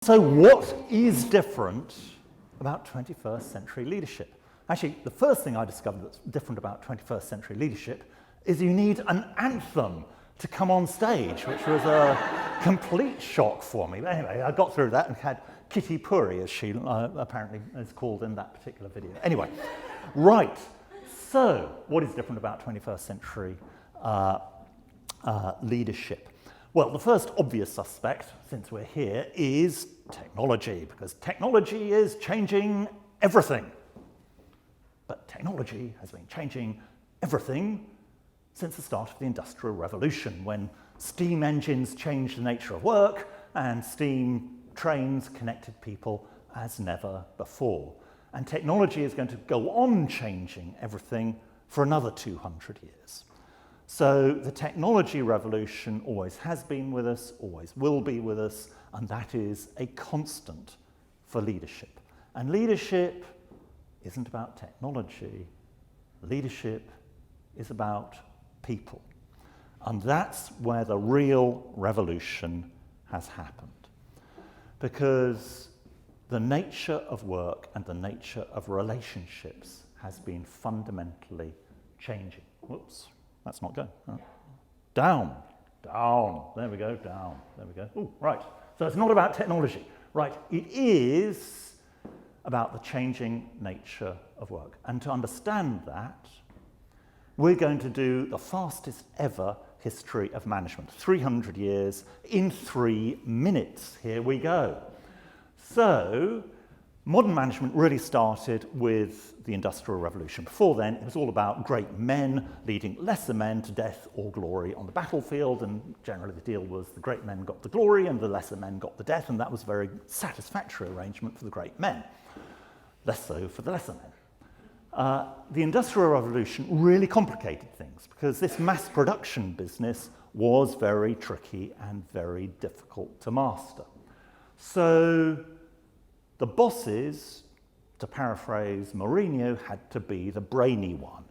So what is different about 21st century leadership? Actually, the first thing I discovered that's different about 21st century leadership is you need an anthem to come on stage, which was a complete shock for me. But anyway, I got through that and had Kitty Puri, as she apparently is called in that particular video. Anyway, right. So what is different about 21st century leadership? Well, the first obvious suspect, since we're here, is technology, because technology is changing everything. But technology has been changing everything since the start of the Industrial Revolution, when steam engines changed the nature of work and steam trains connected people as never before. And technology is going to go on changing everything for another 200 years. So the technology revolution always has been with us, always will be with us, and that is a constant for leadership. And leadership isn't about technology. Leadership is about people. And that's where the real revolution has happened. Because the nature of work and the nature of relationships has been fundamentally changing. Whoops. That's not going. Oh. Down, there we go, down, there we go. Oh, right. So it's not about technology. Right, it is about the changing nature of work. And to understand that, we're going to do the fastest ever history of management. 300 years in 3 minutes. Here we go. So, modern management really started with the Industrial Revolution. Before then, it was all about great men leading lesser men to death or glory on the battlefield, and generally the deal was the great men got the glory and the lesser men got the death, and that was a very satisfactory arrangement for the great men, less so for the lesser men. The Industrial Revolution really complicated things because this mass production business was very tricky and very difficult to master. So, the bosses, to paraphrase Mourinho, had to be the brainy one.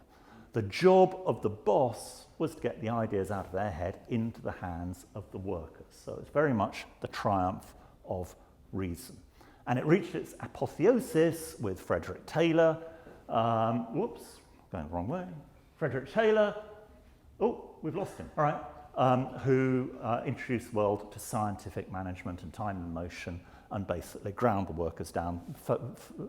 The job of the boss was to get the ideas out of their head into the hands of the workers. So it's very much the triumph of reason. And it reached its apotheosis with Frederick Taylor. Whoops, going the wrong way. Frederick Taylor, oh, we've lost him, all right, who introduced the world to scientific management and time and motion, and basically ground the workers down.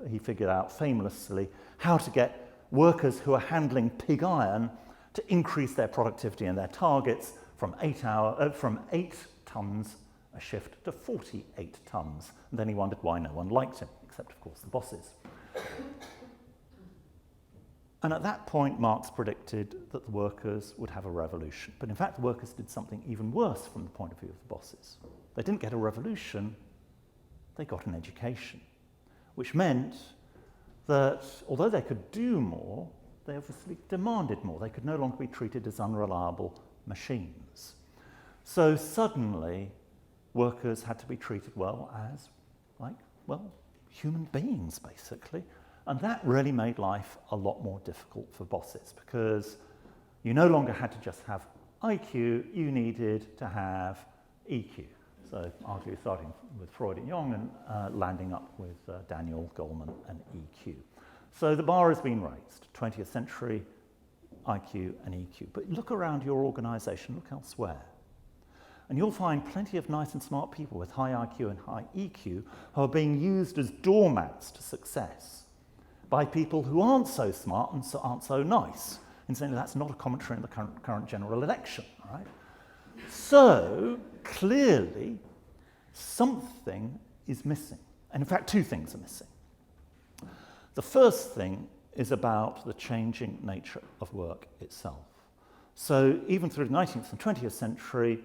He figured out famously how to get workers who are handling pig iron to increase their productivity and their targets from 8 tons a shift to 48 tons. And then he wondered why no one liked him, except of course the bosses. And at that point, Marx predicted that the workers would have a revolution. But in fact, the workers did something even worse from the point of view of the bosses. They didn't get a revolution, they got an education, which meant that although they could do more, they obviously demanded more. They could no longer be treated as unreliable machines. So suddenly, workers had to be treated well as, human beings, basically. And that really made life a lot more difficult for bosses because you no longer had to just have IQ, you needed to have EQ. So arguably starting with Freud and Jung and landing up with Daniel Goleman and EQ. So the bar has been raised, 20th century, IQ and EQ. But look around your organisation, look elsewhere. And you'll find plenty of nice and smart people with high IQ and high EQ who are being used as doormats to success by people who aren't so smart and aren't so nice. Incidentally, that's not a commentary on the current general election, right? So, clearly, something is missing. And in fact, 2 things are missing. The first thing is about the changing nature of work itself. So, even through the 19th and 20th century,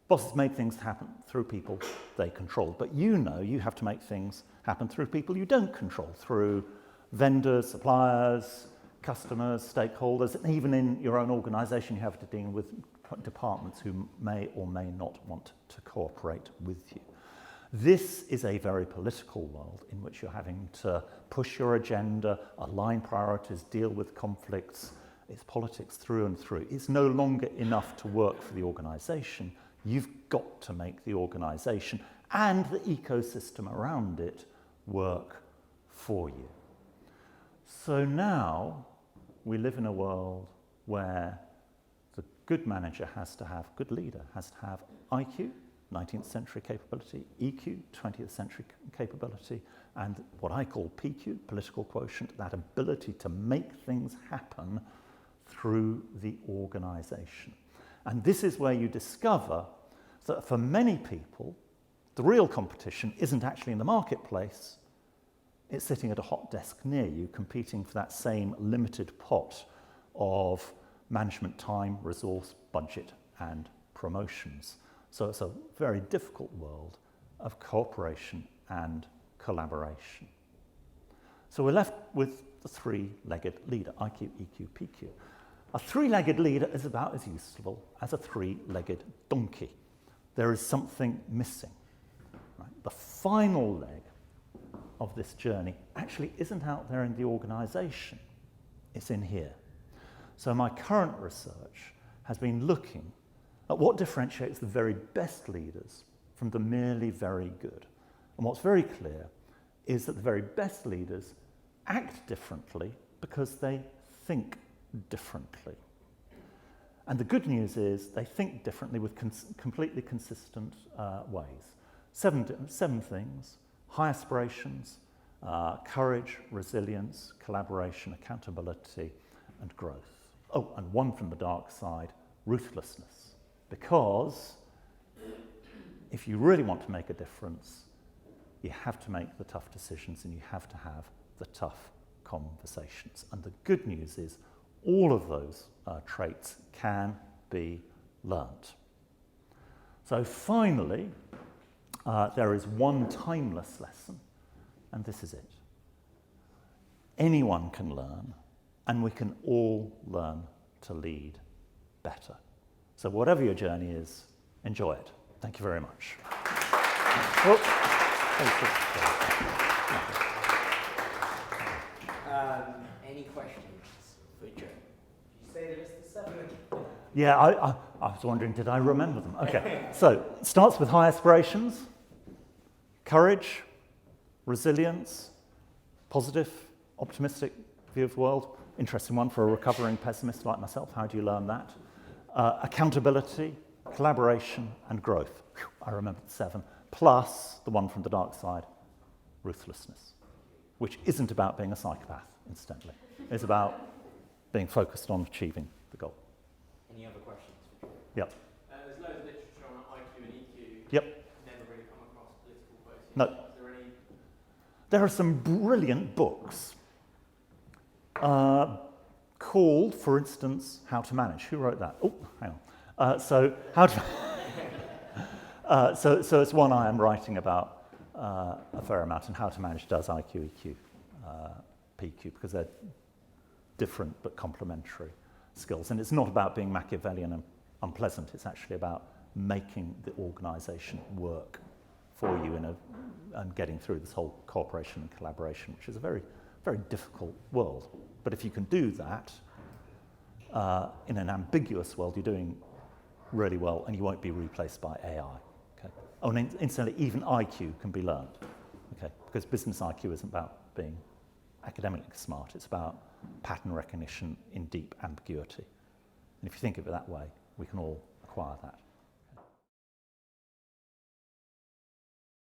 bosses made things happen through people they controlled. But you know you have to make things happen through people you don't control, through vendors, suppliers, customers, stakeholders, and even in your own organisation you have to deal with departments who may or may not want to cooperate with you. This is a very political world in which you're having to push your agenda, align priorities, deal with conflicts. It's politics through and through. It's no longer enough to work for the organisation. You've got to make the organisation and the ecosystem around it work for you. So now we live in a world where the good manager has to have, good leader has to have IQ, 19th century capability, EQ, 20th century capability, and what I call PQ, political quotient, that ability to make things happen through the organisation. And this is where you discover that for many people, the real competition isn't actually in the marketplace, it's sitting at a hot desk near you, competing for that same limited pot of management time, resource, budget, and promotions. So it's a very difficult world of cooperation and collaboration. So we're left with the three-legged leader, IQ, EQ, PQ. A three-legged leader is about as useful as a three-legged donkey. There is something missing. Right? The final leg of this journey actually isn't out there in the organisation, it's in here. So my current research has been looking at what differentiates the very best leaders from the merely very good. And what's very clear is that the very best leaders act differently because they think differently. And the good news is they think differently with completely consistent ways. Seven things: high aspirations, courage, resilience, collaboration, accountability, and growth. Oh, and one from the dark side, ruthlessness. Because if you really want to make a difference, you have to make the tough decisions and you have to have the tough conversations. And the good news is all of those traits can be learnt. So finally, there is one timeless lesson, and this is it. Anyone can learn, and we can all learn to lead better. So whatever your journey is, enjoy it. Thank you very much. Oh, any questions for Jo? Did you say the list of 7? Yeah, I was wondering, did I remember them? Okay, so it starts with high aspirations, courage, resilience, positive, optimistic view of the world. Interesting one for a recovering pessimist like myself. How do you learn that? Accountability, collaboration, and growth. Whew, I remember the 7. Plus the one from the dark side, ruthlessness, which isn't about being a psychopath, incidentally. It's about being focused on achieving the goal. Any other questions for Jo? Yep. There's loads of literature on IQ and EQ. Yep. Never really come across political quotient. No. Is there any? There are some brilliant books called, for instance, How to Manage. Who wrote that? Oh, hang on. So it's one I am writing about a fair amount, and How to Manage does IQ, EQ, PQ, because they're different but complementary skills. And it's not about being Machiavellian and unpleasant. It's actually about making the organisation work for you and getting through this whole cooperation and collaboration, which is a very, very difficult world. But if you can do that in an ambiguous world, you're doing really well, and you won't be replaced by AI. Okay? Oh, and incidentally, even IQ can be learned. Okay? Because business IQ isn't about being academically smart. It's about pattern recognition in deep ambiguity. And if you think of it that way, we can all acquire that.